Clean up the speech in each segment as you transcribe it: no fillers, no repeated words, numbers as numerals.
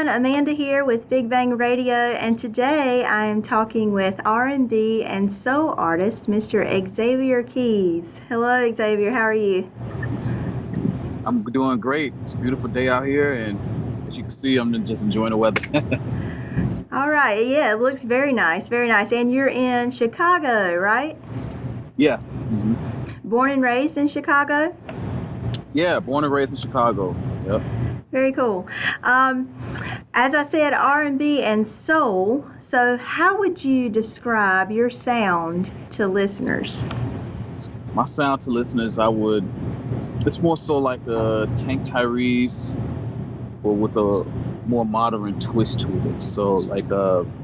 everyone, Amanda here with Big Bang Radio, and today I am talking with R&B and soul artist Mr. Xavier Keyz. Hello, Xavier. How are you? I'm doing great. It's a beautiful day out here, and as you can see, I'm just enjoying the weather. All right. Yeah, it looks very nice, very nice. And you're in Chicago, right? Yeah. Born and raised in Chicago? Yeah, born and raised in Chicago. Yep. Very cool. As I said, R&B and soul. So how would you describe your sound to listeners? My sound to listeners, it's more so like a Tank Tyrese, but with a more modern twist to it. So like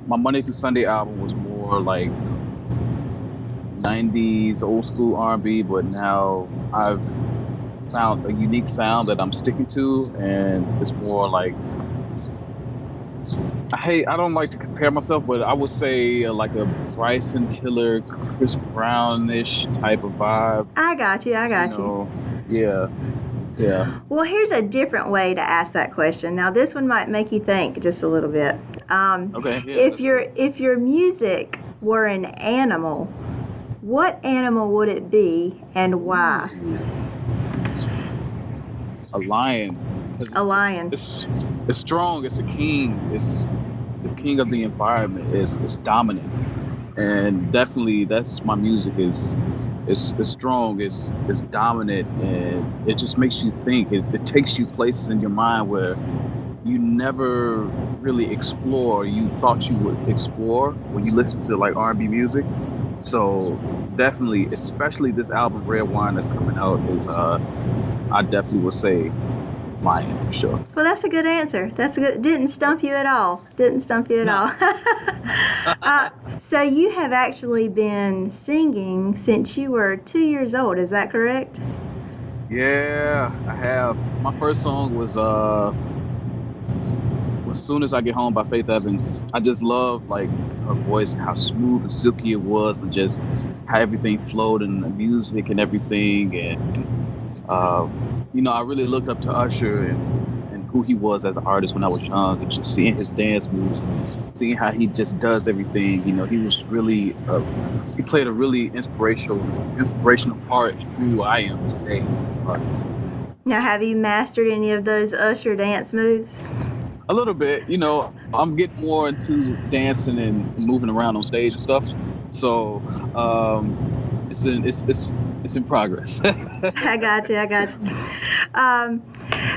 my Monday through Sunday album was more like 90s old school R&B, but now I've found a unique sound that I'm sticking to, and it's more like I don't like to compare myself, but I would say like a Bryson Tiller, Chris Brownish type of vibe. I got you. Yeah. Well, here's a different way to ask that question. Now, this one might make you think just a little bit. Okay. Yeah, if your music were an animal, what animal would it be and why? A lion. A lion. It's strong. It's a king. It's the king of the environment. It's dominant, and definitely that's my music. It's strong. It's dominant, and it just makes you think. It takes you places in your mind where you never really explore. You thought you would explore when you listen to like R&B music. So definitely, especially this album Red Wine that's coming out is I definitely would say lion for sure. Well, that's a good answer. Didn't stump you at all. So you have actually been singing since you were 2 years old. Is that correct? Yeah, I have. My first song was As Soon As I Get Home by Faith Evans. I just love like her voice, how smooth and silky it was, and just how everything flowed and the music and everything. And I really looked up to Usher and who he was as an artist when I was young, and just seeing his dance moves, seeing how he just does everything. He was really he played a really inspirational part in who I am today as an artist. Now, have you mastered any of those Usher dance moves? A little bit. I'm getting more into dancing and moving around on stage and stuff. So it's in progress. I got you.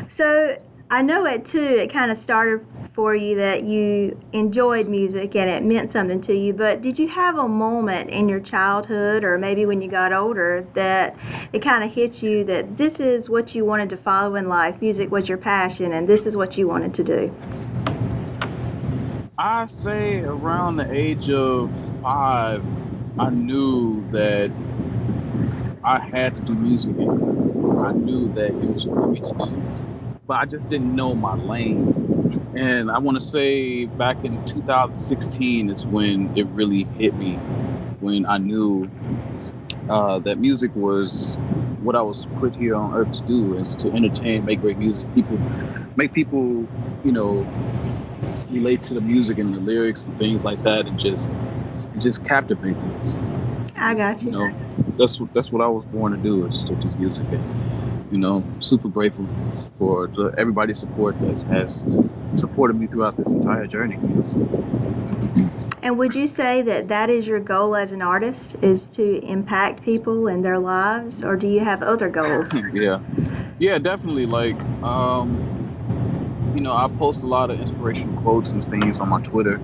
So I know it kind of started for you that you enjoyed music and it meant something to you, but did you have a moment in your childhood or maybe when you got older that it kind of hit you that this is what you wanted to follow in life, music was your passion, and this is what you wanted to do? I say around the age of 5, I knew that I had to do music. I knew that it was for me to do, but I just didn't know my lane. And I want to say back in 2016 is when it really hit me, when I knew that music was what I was put here on earth to do, is to entertain, make great music. Make people, relate to the music and the lyrics and things like that, and just captivate them. I got you. That's what I was born to do, is to do music. And, super grateful for everybody's support that has supported me throughout this entire journey. And would you say that is your goal as an artist, is to impact people and their lives, or do you have other goals? Yeah, definitely. Like, I post a lot of inspirational quotes and things on my Twitter,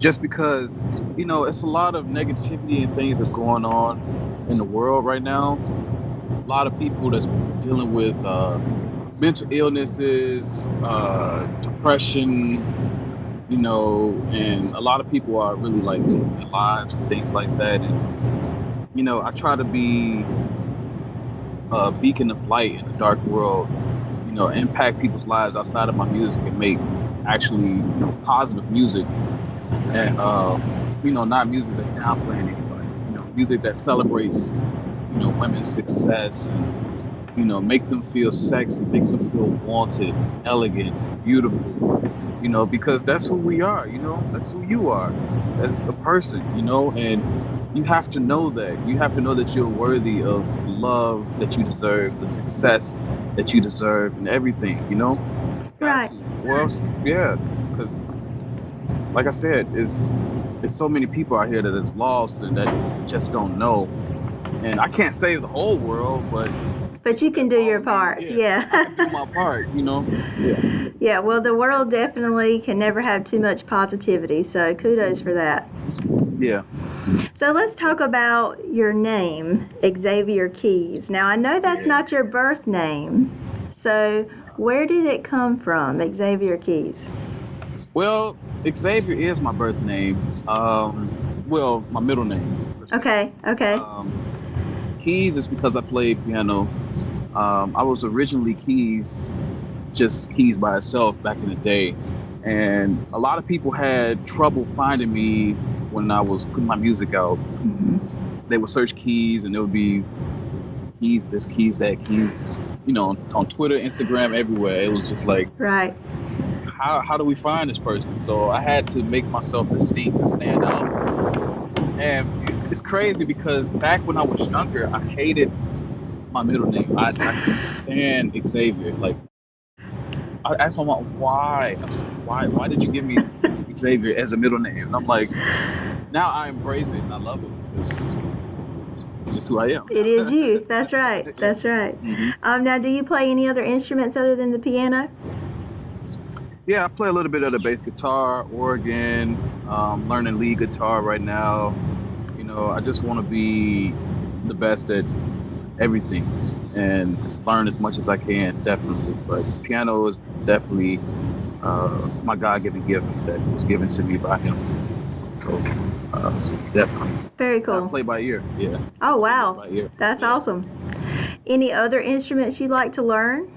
just because, it's a lot of negativity and things that's going on in the world right now. A lot of people that's dealing with mental illnesses, depression, and a lot of people are really like taking their lives and things like that. And, I try to be a beacon of light in a dark world, impact people's lives outside of my music and make actually, positive music. And, not music that's downplaying anybody, music that celebrates, women's success make them feel sexy, make them feel wanted, elegant, beautiful, because that's who we are, that's who you are as a person, and you have to know that. You have to know that you're worthy of the love that you deserve, the success that you deserve, and everything, Got Right. to. Or else, yeah, because like I said, it's so many people out here that is lost and that just don't know. And I can't save the whole world, but But you can as do long your as me, part. yeah, I Yeah. can do my part. Yeah, Yeah, well, the world definitely can never have too much positivity, so kudos for that. yeah, So let's talk about your name, Xavier Keyz. Now, I know that's yeah. not your birth name, so where did it come from, Xavier Keyz? Well, Xavier is my birth name. Well, my middle name per se. Okay, okay. Um, Keys is because I play piano. I was originally Keys, just Keys by itself back in the day, and a lot of people had trouble finding me when I was putting my music out. They would search Keys, and there would be Keys this, Keys that, Keys, on Twitter, Instagram, everywhere. It was just like, Right. how do we find this person? So I had to make myself distinct and stand out. And it's crazy because back when I was younger, I hated my middle name. I couldn't stand Xavier. Like, I asked my mom, why? I was like, why did you give me Xavier as a middle name? And I'm like, now I embrace it and I love it. It's just who I am. It is you. That's right. That's right. hmm Now, do you play any other instruments other than the piano? Yeah, I play a little bit of the bass guitar, organ, learning lead guitar right now. I just want to be the best at everything and learn as much as I can, definitely. But piano is definitely my God-given gift that was given to me by him. So definitely. Very I cool. play by ear. Yeah, Oh, play wow. by ear. That's Yeah. awesome. Any other instruments you'd like to learn?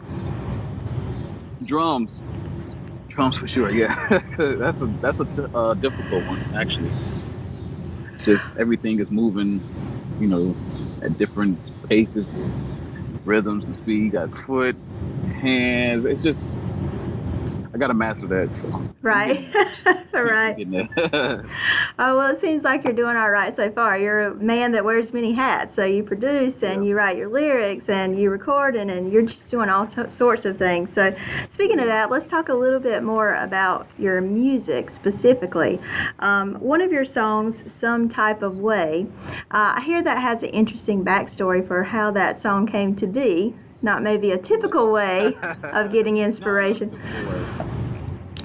Drums, drums for sure. Yeah, that's a difficult one actually. Just everything is moving, at different paces, rhythms and speed. You got foot, hands. It's just I gotta master that. So Right. Right. getting there. Oh, well, it seems like you're doing all right so far. You're a man that wears many hats. So you produce and Yeah. you write your lyrics and you record and you're just doing all sorts of things. So speaking of that, let's talk a little bit more about your music specifically. One of your songs, Some Type of Way, I hear that has an interesting backstory for how that song came to be. Not maybe a typical way of getting inspiration. No, typical way.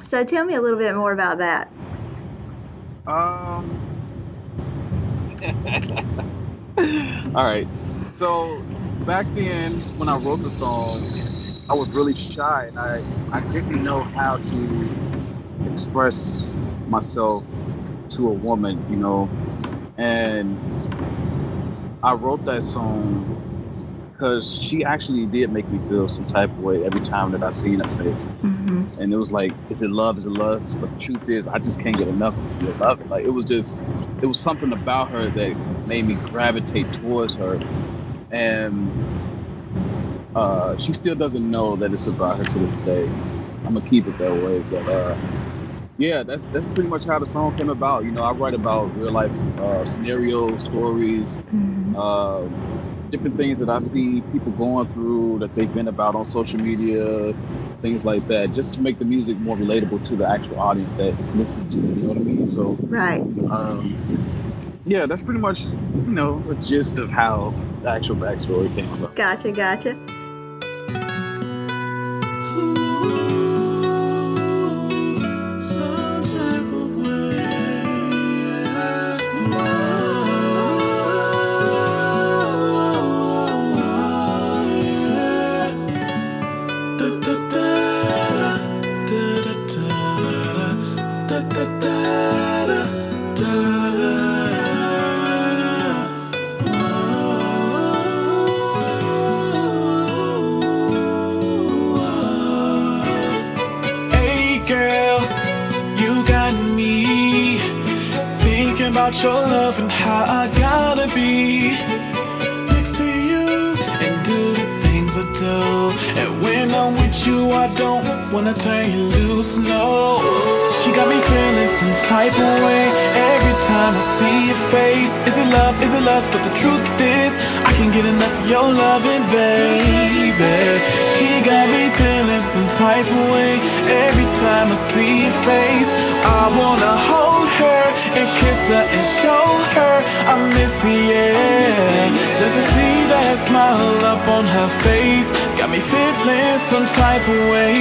So tell me a little bit more about that. Um. All right. So back then, when I wrote the song, I was really shy, and I didn't know how to express myself to a woman, and I wrote that song because she actually did make me feel some type of way every time that I seen her face. Mm-hmm. And it was like, is it love? Is it lust? But the truth is, I just can't get enough of it. Like, it was something about her that made me gravitate towards her. And she still doesn't know that it's about her to this day. I'm gonna keep it that way. But yeah, that's pretty much how the song came about. I write about real life scenarios, stories, different things that I see people going through that they've been about on social media, things like that, just to make the music more relatable to the actual audience that is listening to it. You know what I mean? So, Right. yeah, that's pretty much, the gist of how the actual backstory came about. Gotcha, gotcha. Hey girl, you got me thinking about your love and how I gotta be next to you and do the things I do. And when I'm with you, I don't wanna turn you loose, no. She got me feeling some type of way every time I see your face. Is it love, is it lust? But the truth is, I can't get enough of your loving, baby. She got me feeling some type of way every time I see your face. I wanna hold her and kiss her and show her I miss her, yeah. Just to see that smile up on her face got me feeling some type of way.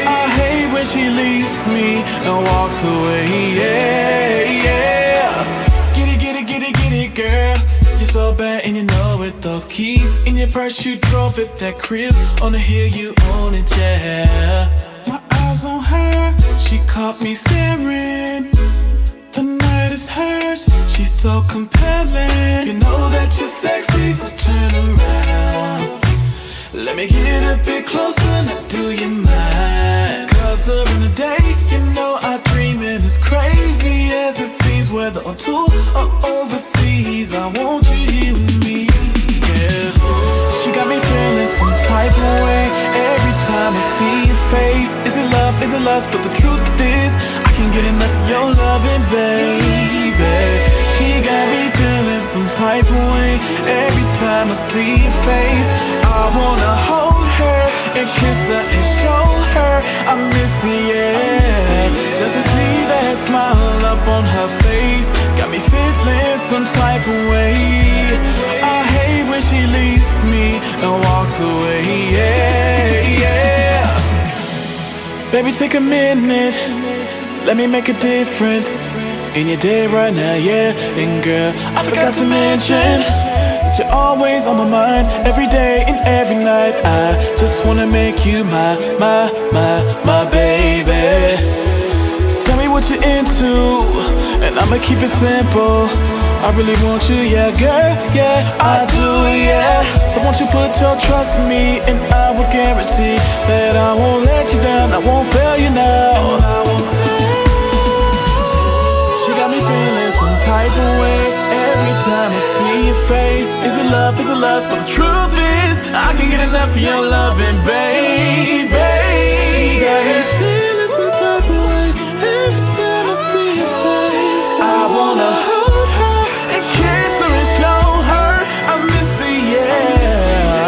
I hate when she leaves me and walks away, yeah, yeah. Get it, get it, get it, get it, girl. You're so bad and you know it. Those keys in your purse, you drove it. That crib on the hill, you own it, yeah. My eyes on her, she caught me staring. The night is hers, she's so compelling. You know that you're sexy, so turn around. Let me get a bit closer, now do you mind? Cause during the day, you know our dreaming is crazy as it seems. Whether on tour or overseas, I want you here with me, yeah. She got me feeling some type of way every time I see your face. Is it love, is it lust? But the truth is, I can't get enough of your loving, baby. She got me feeling some type of way every time I see your face. I wanna hold her and kiss her and show her I miss her, yeah. Just to see that smile up on her face got me feeling some type of way. I hate when she leaves me and walks away, yeah, yeah. Baby, take a minute, let me make a difference in your day right now, yeah. And girl, I forgot to mention that you're always on my mind, every day and every night. I just wanna make you my baby. Tell me what you're into, and I'ma keep it simple. I really want you, yeah, girl, yeah, I do, yeah. So won't you put your trust in me, and I will guarantee that I won't let you down, I won't fail you now. She got me feeling some type of way every time I see your face. Is it love, is it lust? But the truth is, I can't get enough of your loving, baby. Got me feeling some type of way every time I see your face. I wanna hold her and kiss her and show her I miss her, yeah.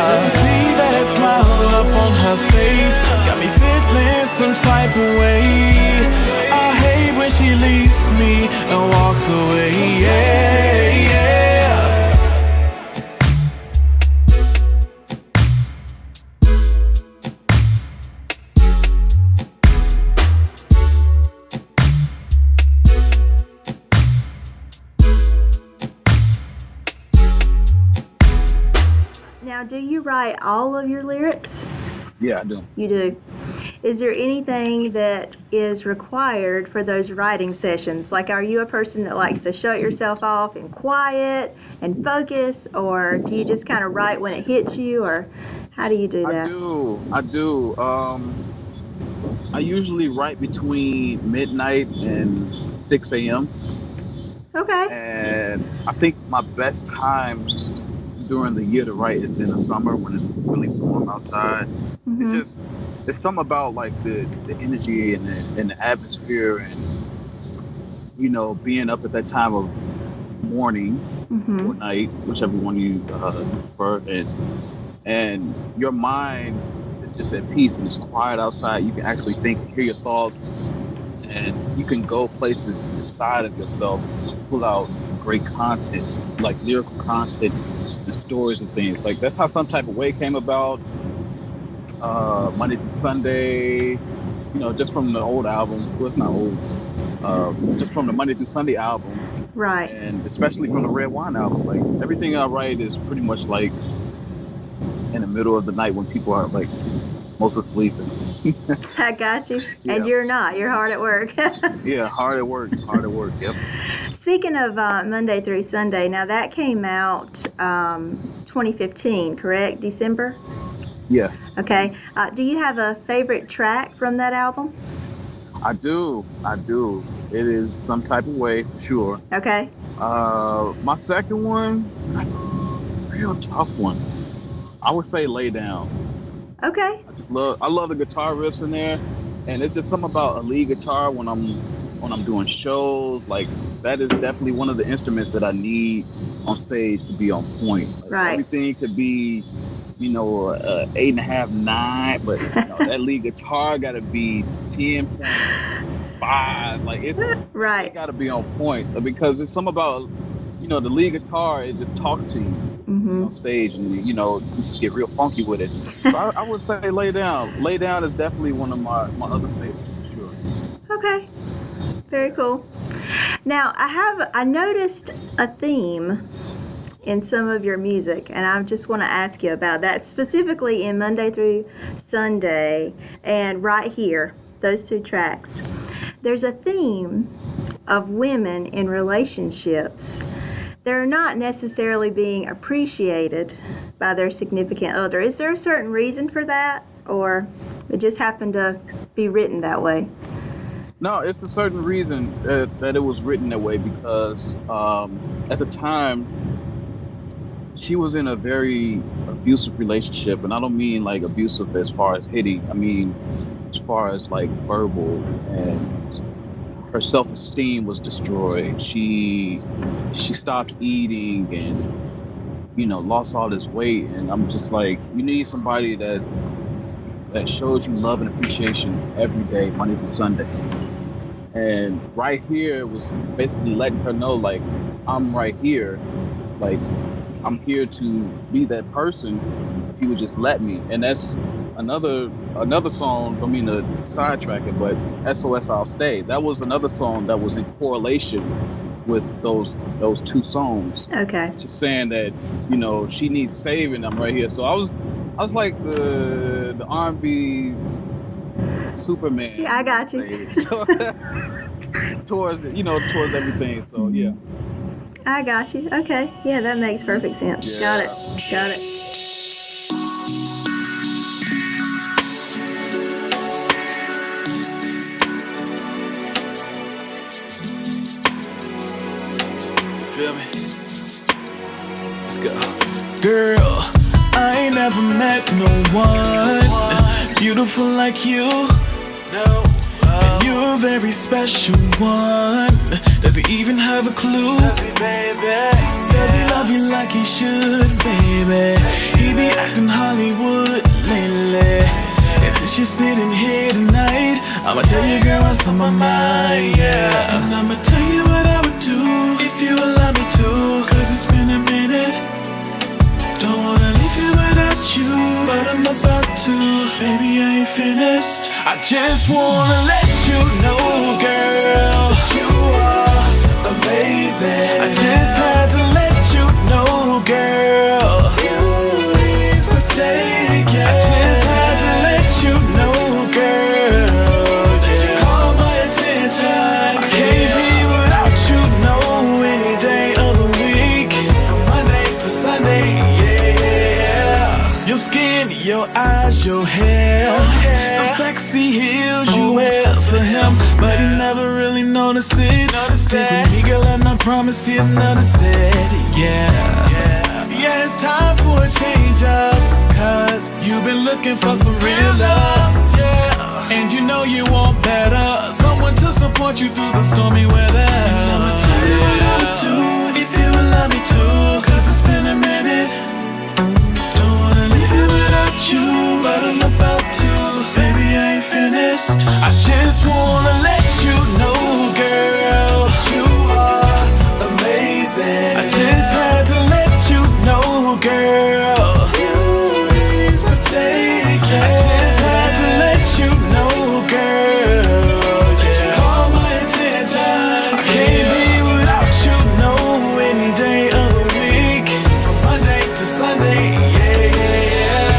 Just to see that smile up on her face got me feeling some type of way. I hate when she leaves me and walks away, yeah, yeah. Now, do you write all of your lyrics? Yeah, I do. You do. Is there anything that is required for those writing sessions? Like, are you a person that likes to shut yourself off and quiet and focus, or do you just kind of write when it hits you, or how do you do that? I do. I usually write between midnight and 6 a.m. Okay. And I think my best time during the year to write is in the summer when it's really warm outside. Mm-hmm. It's something about like the energy and the atmosphere, and you know, being up at that time of morning Mm-hmm. or night, whichever one you prefer, and your mind is just at peace and it's quiet outside. You can actually think and hear your thoughts, and you can go places inside of yourself, pull out great content, like lyrical content and stories and things. Like that's how Some Type of Way came about. Monday through Sunday, you know, just from the old album. Well, it's not old. Just from the Monday through Sunday album, Right. and especially from the Red Wine album. Like everything I write is pretty much like in the middle of the night when people are like most asleep. I got you. Yeah. And you're not. You're hard at work. Yeah, hard at work. Yep. Speaking of Monday through Sunday, now that came out 2015, correct? December? Yeah, Okay. Do you have a favorite track from that album? I do. It is Some Type of Way, for sure. Okay. My second one, that's a real tough one. I would say Lay Down. Okay. I love the guitar riffs in there, and it's just something about a lead guitar when I'm doing shows. Like that is definitely one of the instruments that I need on stage to be on point. Like, Right. everything could be, 8.5, 9, but that lead guitar got to be 10.5. Like it Right. got to be on point because it's something about the lead guitar. It just talks to you. Mm-hmm. On stage, and you just get real funky with it. So I would say Lay Down. Lay Down is definitely one of my other favorites for sure. Okay. Very cool. Now I noticed a theme in some of your music, and I just want to ask you about that, specifically in Monday Through Sunday and Right Here, those two tracks. There's a theme of women in relationships. They're not necessarily being appreciated by their significant other. Is there a certain reason for that, or it just happened to be written that way? No, it's a certain reason that it was written that way because at the time she was in a very abusive relationship, and I don't mean like abusive as far as hitting. I mean as far as like verbal, and her self-esteem was destroyed. She stopped eating and lost all this weight, and I'm just like, you need somebody that shows you love and appreciation every day, Monday through Sunday. And Right Here was basically letting her know, like, I'm right here, like I'm here to be that person if you would just let me. And that's another song, don't mean to sidetrack it, but SOS I'll Stay. That was another song that was in correlation with those two songs. Okay. Just saying that, she needs saving, I'm right here. So I was like the R&B Superman. Yeah, I got you. towards everything. So yeah. I got you. Okay. Yeah, that makes perfect sense. Yeah. Got it. Feel me? Let's go. Girl, I ain't never met no one beautiful like you. No. And you're a very special one. Does he even have a clue? Does he, baby? Does he love you like he should, baby? He be acting Hollywood lately. And since you're sitting here tonight, I'ma tell you, girl, what's on my mind, yeah. And I'ma tell you what I would do if you allow me to. Cause it's been a minute. Don't wanna leave you without you, but I'm about to. Baby, I ain't finished. I just wanna let you know, girl, that you are amazing. I just had to let you know, girl, you is taken. I just had to let you know, girl, that you caught my attention. I can't be without you, no, any day of the week, from Monday to Sunday, yeah. Your skin, your eyes, your hair, those sexy heels you wear for him, but he never really noticed it. Stick with me, girl, and I promise he'll notice it, yeah. Yeah, it's time for a change up, cause you've been looking for some real love, yeah. And you know you want better, someone to support you through the stormy weather. And I'ma tell you what I would do if you allow me to, cause it's been a minute. Don't wanna leave you without you, but I'm about to. Baby, I ain't finished. I just wanna let you know, girl, you are amazing. I just had to let you know, girl, you is taken. I just had to let you know, girl, that you caught my attention. I can't be without you, no, any day of the week, from Monday to Sunday, yeah.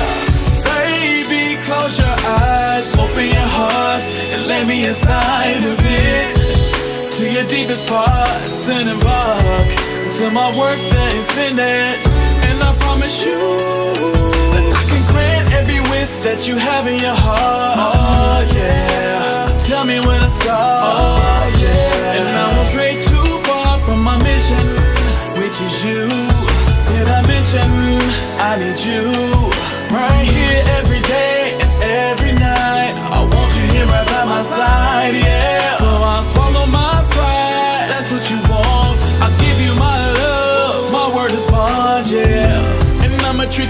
Baby, close your eyes, open your heart, and let me inside of it, to your deepest parts, and embark to my work that is finished. And I promise you that I can grant every wish that you have in your heart. Oh yeah, tell me where to start. Oh yeah, and I won't stray too far from my mission, which is you. Did I mention I need you?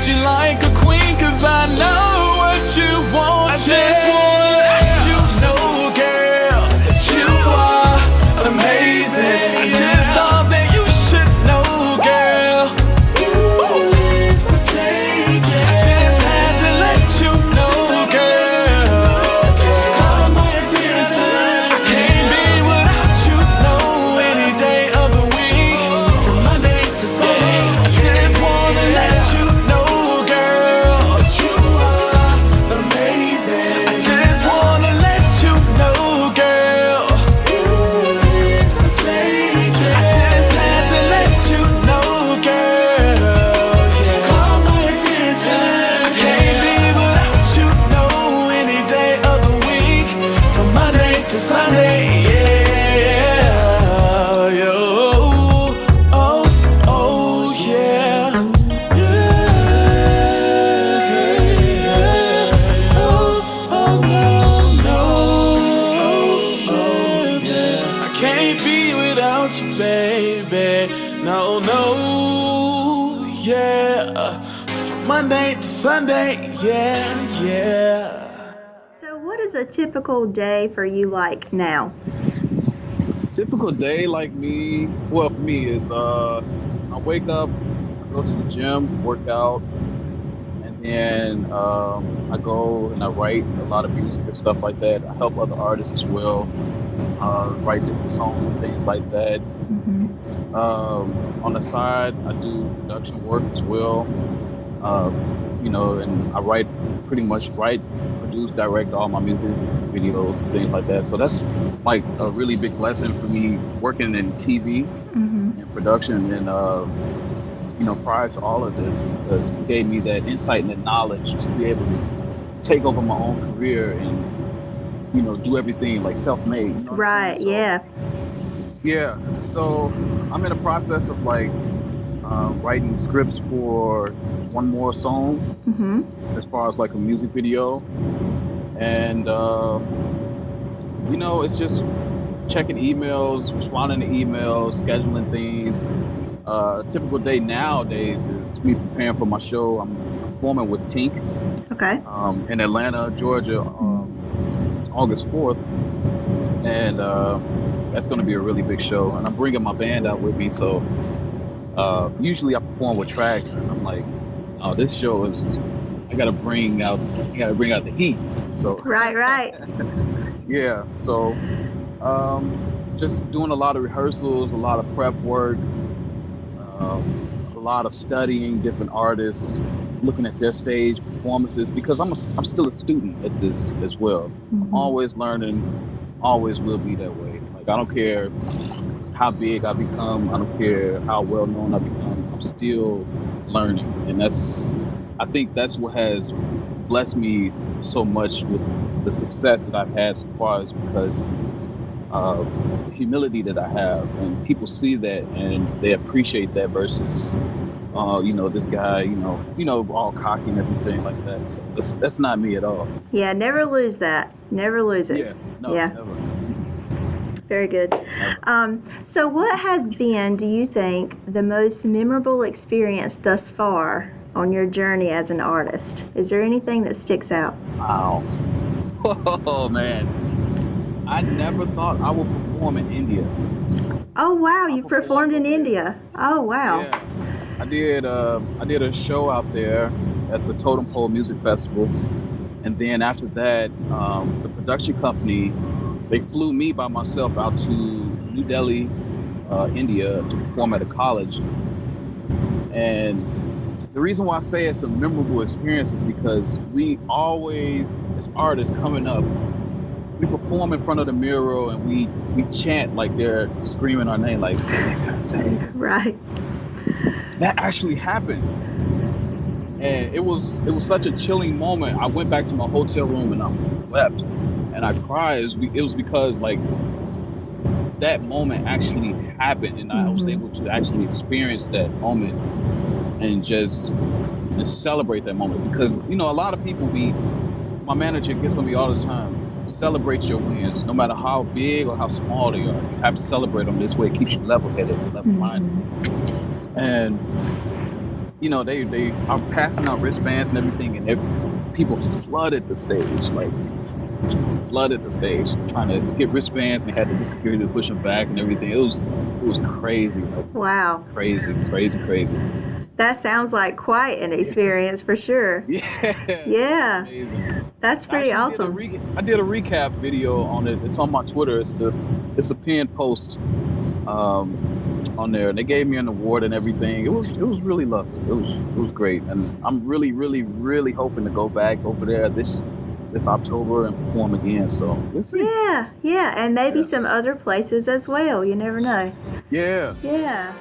treat you like a queen, cause I know what you want. I just wanna let you know, girl, that you are amazing. I just thought that you should know, girl. Always protect. I just had to let you know, girl. Caught my attention. I can't be without you, no, any day of the week, from Monday to Sunday. I just wanna let you know, girl, you are amazing. I just wanna let you know, girl. Always protect. I just had to let you know, girl. Caught my attention. I can't be without you, no, any day of the week, from Monday to Sunday. Yeah, yo, oh, oh, yeah, yeah, oh, oh, no, no, oh, yeah. I can't be without you, baby. No, no, yeah. From Monday to Sunday, yeah, yeah. So what is a typical day for you like now? Typical day like me, well, for me is I wake up, I go to the gym, work out, and then I go and I write a lot of music and stuff like that. I help other artists as well, write different songs and things like that. On the side, I do production work as well. You know, and I produce, direct all my music videos and things like that. So that's like a really big lesson for me working in TV and production. And you know, prior to all of this, because it gave me that insight and that knowledge to be able to take over my own career and, you know, do everything like self-made. You know what I'm Right, saying? So, yeah. yeah. So I'm in the process of like writing scripts for one more song as far as like a music video. And, you know, it's just checking emails, responding to emails, scheduling things. Typical day nowadays is me preparing for my show. I'm performing with Tink Okay. in Atlanta, Georgia, August 4th. And that's going to be a really big show. And I'm bringing my band out with me. So usually I perform with tracks, and I'm like, oh, this show is, I got to bring out the heat. So Right. yeah, so just doing a lot of rehearsals, a lot of prep work, a lot of studying different artists, looking at their stage performances, because I'm still a student at this as well. I'm always learning, always will be that way. Like, I don't care how big I become, I don't care how well known I become, I'm still learning. And I think that's what has blessed me so much with the success that I've had so far, is because of the humility that I have, and people see that and they appreciate that versus, you know, this guy, you know, all cocky and everything like that. So that's not me at all. Yeah, never lose that. Never lose it. Yeah, no, Yeah. never. Very good. So what has been, do you think, the most memorable experience thus far on your journey as an artist? Is there anything that sticks out? Wow. Oh, man. I never thought I would perform in India. Oh, wow, you performed in India. Oh, wow. Yeah. I did a show out there at the Totem Pole Music Festival. And then after that, the production company, they flew me by myself out to New Delhi, India, to perform at a college. And the reason why I say it's a memorable experience is because we always, as artists coming up, we perform in front of the mirror and we chant like they're screaming our name, like, Xavier. Right. That actually happened. And it was such a chilling moment. I went back to my hotel room and I wept and I cried. It was because, like, that moment actually happened, and I was able to actually experience that moment and just celebrate that moment. Because, you know, a lot of people my manager gets on me all the time, celebrate your wins, no matter how big or how small they are. You have to celebrate them. This way it keeps you level-headed, level-minded. And they are passing out wristbands and everything, and people flooded the stage, like flooded the stage, trying to get wristbands, and had the security to push them back and everything. It was crazy, like, Wow. crazy. That sounds like quite an experience for sure. Yeah. Amazing. That's pretty awesome. I did a recap video on it. It's on my Twitter. It's a pinned post on there. They gave me an award and everything. It was really lovely. It was great, and I'm really, really, really hoping to go back over there this October and perform again. So we'll see. Yeah, and maybe some other places as well. You never know. Yeah. Yeah.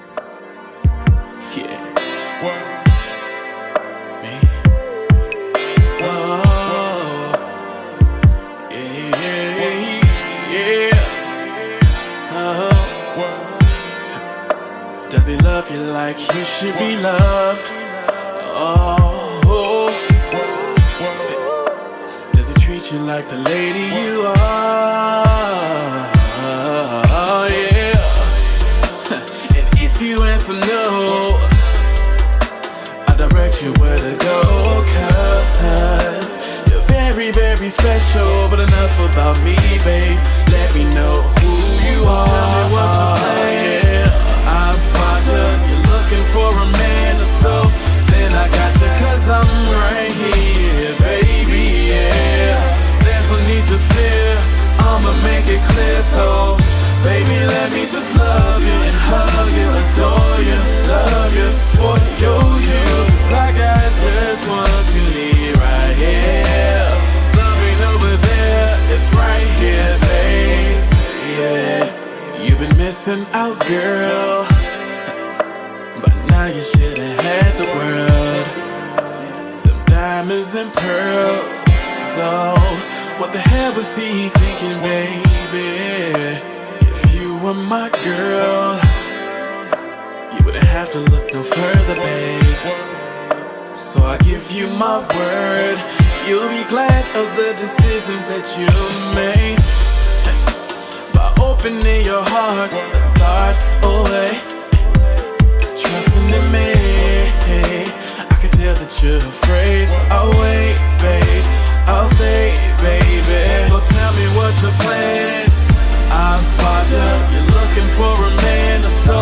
Does he love you like you should be loved? Does he treat you like the lady you are? Yeah. And if you answer no, I direct you where to go, 'cause you're very, very special. But enough about me, babe. Let me know who you are. Tell me what's your plan. I spot you. You're looking for a man or so. Then I got you, 'cause I'm right here, baby, yeah. There's no need to fear. I'ma make it clear, so baby, let me just love you and hug you, adore you, love you, spoil you. Like I just want you need right here. Love ain't over there, it's right here, babe. Yeah, you've been missing out, girl, but now you should've had the world. Some diamonds and pearls. So what the hell was he thinking, baby? If you were my girl, you wouldn't have to look no further, babe. So I give you my word, you'll be glad of the decisions that you made. By opening your heart, let's start away. Trusting in me, I can tell that you're afraid. So I'll wait, babe, I'll stay, baby. So tell me what's your plan. I'll spot you, you're looking for a man or so.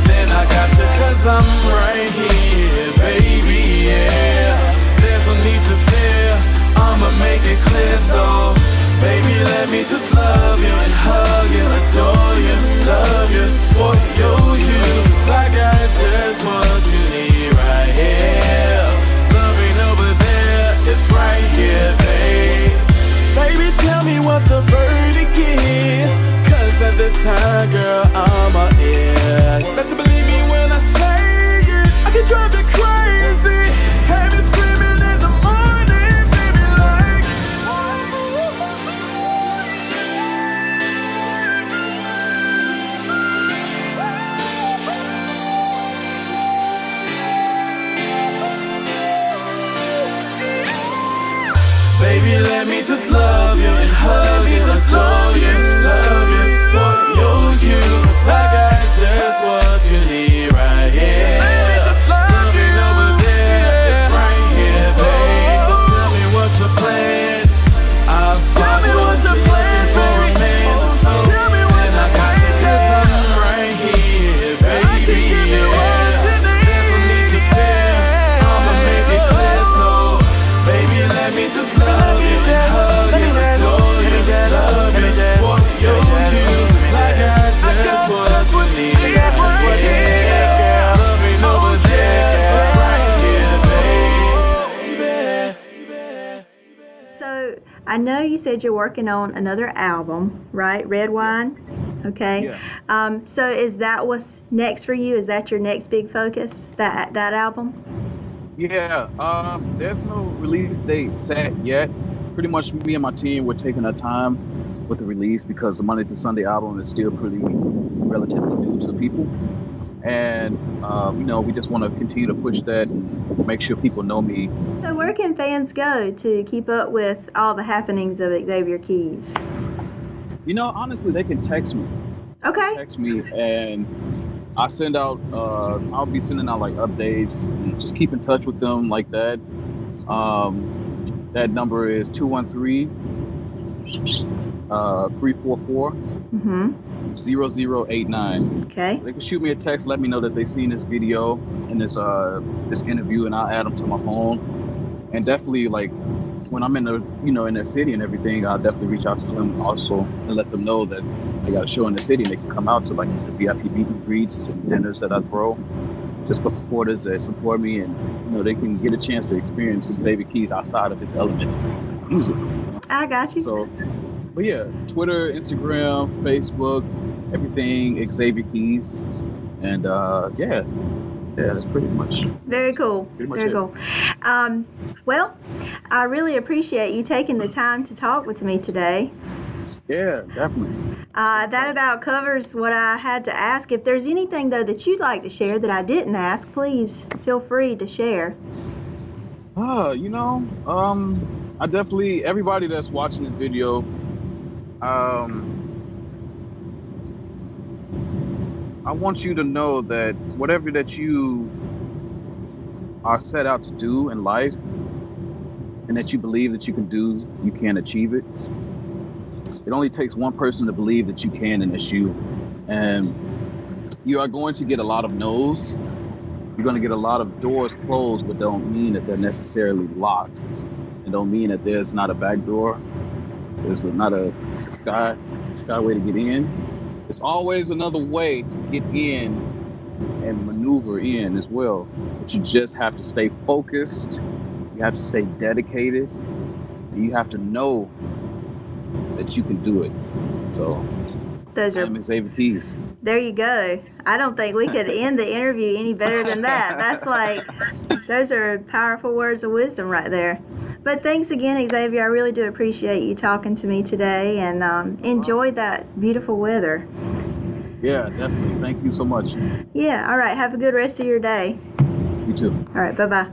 Then I got you, 'cause I'm right here, baby, yeah. There's no need to fear, I'ma make it clear. So baby, let me just love you and hug you, adore you, love you, spoil you. Like I just want you need right here. Love ain't over there, it's right here, babe. Baby, tell me what the verdict is, 'cause at this time, girl, I'm all ears. Better believe me when I say it, I can drive you crazy. Have you screaming in the morning, baby, like. Baby, let me just love you and hug you, adore you, love you, spoil you. Like I just want you need right here. Love ain't over there, it's right here, babe. So tell me what's your plan. I'll spot you, you're looking for a man or so. Then I got you, 'cause I'm right here, baby, yeah. There's no need to fear, I'ma make it clear. So baby, let me just love you and hug you, adore you, love you, spoil you. Like I just want you need right here. Love ain't over there, it's right here, baby. So I know you said you're working on another album, right? Red Wine. Okay. Yeah. So is that what's next for you? Is that your next big focus? That album? Yeah, there's no release date set yet. Pretty much me and my team, we're taking our time with the release because the Monday to Sunday album is still pretty relatively new to people. And, we just want to continue to push that and make sure people know me. So where can fans go to keep up with all the happenings of Xavier Keyz? Honestly, they can text me. Okay. Text me, and I send out. I'll be sending out like updates. And just keep in touch with them like that. That number is 213-344. Mm-hmm. 0089. Okay. They can shoot me a text, let me know that they've seen this video and this interview, and I'll add them to my phone. And definitely, like, when I'm in the in their city and everything, I'll definitely reach out to them also and let them know that I got a show in the city and they can come out to like the VIP meet and greets and dinners that I throw, just for supporters that support me, and they can get a chance to experience Xavier Keyz outside of his element music. I got you. So, but yeah, Twitter, Instagram, Facebook, everything Xavier Keyz, and yeah, that's pretty much. Very cool. Very cool. Well, I really appreciate you taking the time to talk with me today. Yeah, definitely. That about covers what I had to ask. If there's anything though that you'd like to share that I didn't ask, please feel free to share. I definitely, everybody that's watching this video, I want you to know that whatever that you are set out to do in life and that you believe that you can do, you can achieve it. It only takes one person to believe that you can, and it's you. And you are going to get a lot of no's. You're going to get a lot of doors closed, but don't mean that they're necessarily locked. And don't mean that there's not a back door. There's not a skyway to get in. There's always another way to get in and maneuver in as well. But you just have to stay focused. You have to stay dedicated. And you have to know that you can do it. So, I'm Xavier Keyz. There you go. I don't think we could end the interview any better than that. That's like, those are powerful words of wisdom right there. But thanks again, Xavier. I really do appreciate you talking to me today, and enjoy that beautiful weather. Yeah, definitely. Thank you so much. Yeah, all right. Have a good rest of your day. You too. All right, bye-bye.